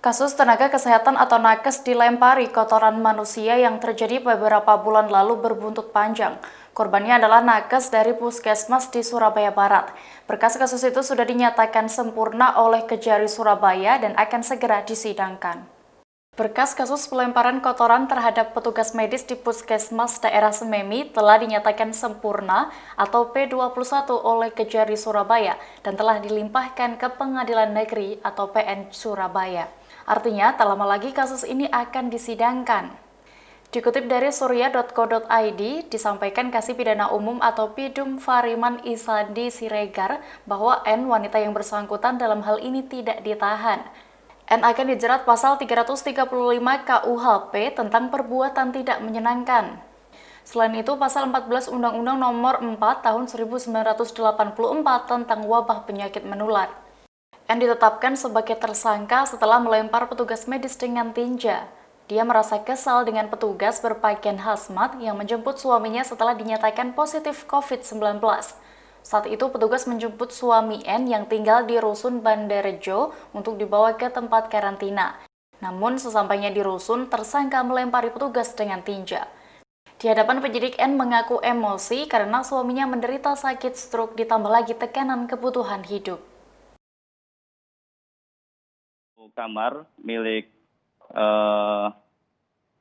Kasus tenaga kesehatan atau nakes dilempari kotoran manusia yang terjadi beberapa bulan lalu berbuntut panjang. Korbannya adalah nakes dari Puskesmas di Surabaya Barat. Berkas kasus itu sudah dinyatakan sempurna oleh Kejari Surabaya dan akan segera disidangkan. Berkas kasus pelemparan kotoran terhadap petugas medis di Puskesmas daerah Sememi telah dinyatakan sempurna atau P21 oleh Kejari Surabaya dan telah dilimpahkan ke Pengadilan Negeri atau PN Surabaya. Artinya, tak lama lagi kasus ini akan disidangkan. Dikutip dari surya.co.id, disampaikan Kasih Pidana Umum atau Pidum Fariman Isandi Siregar bahwa N, wanita yang bersangkutan dalam hal ini tidak ditahan. N akan dijerat pasal 335 KUHP tentang perbuatan tidak menyenangkan. Selain itu, pasal 14 Undang-Undang Nomor 4 Tahun 1984 tentang wabah penyakit menular. N ditetapkan sebagai tersangka setelah melempar petugas medis dengan tinja. Dia merasa kesal dengan petugas berpakaian hazmat yang menjemput suaminya setelah dinyatakan positif COVID-19. Saat itu petugas menjemput suami N yang tinggal di Rusun Bandarejo untuk dibawa ke tempat karantina. Namun sesampainya di Rusun, tersangka melempari petugas dengan tinja. Di hadapan penyidik, N mengaku emosi karena suaminya menderita sakit stroke ditambah lagi tekanan kebutuhan hidup. Kamar milik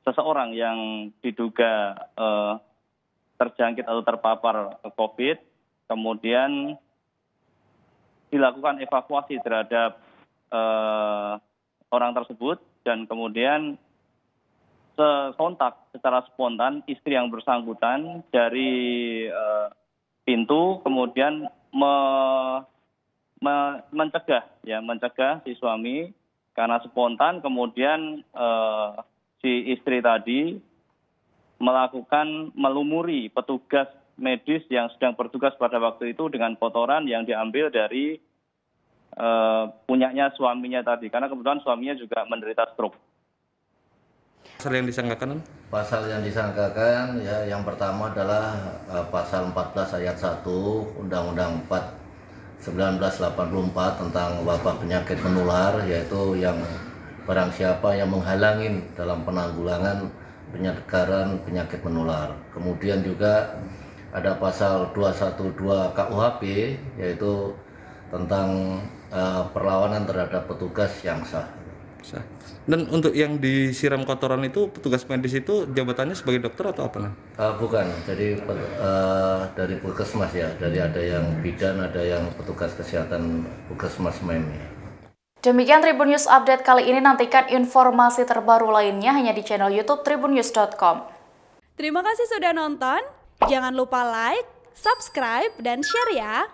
seseorang yang diduga terjangkit atau terpapar COVID, kemudian dilakukan evakuasi terhadap orang tersebut dan kemudian sontak secara spontan istri yang bersangkutan dari pintu kemudian mencegah si suami karena spontan kemudian si istri tadi melakukan melumuri petugas medis yang sedang bertugas pada waktu itu dengan kotoran yang diambil dari punyanya suaminya tadi, karena kebetulan suaminya juga menderita stroke. Pasal yang disangkakan? Pasal yang disangkakan ya yang pertama adalah pasal 14 ayat 1 Undang-Undang 4 1984 tentang wabah penyakit menular, yaitu yang barang siapa yang menghalangi dalam penanggulangan penyebaran penyakit menular. Kemudian juga ada pasal 212 KUHP yaitu tentang perlawanan terhadap petugas yang sah. Dan untuk yang disiram kotoran itu petugas medis itu jabatannya sebagai dokter atau apa? Bukan, jadi dari Puskesmas ya, dari ada yang bidan, ada yang petugas kesehatan Puskesmas Sememi. Demikian Tribun News Update kali ini, nantikan informasi terbaru lainnya hanya di channel YouTube tribunnews.com. Terima kasih sudah nonton. Jangan lupa like, subscribe, dan share ya.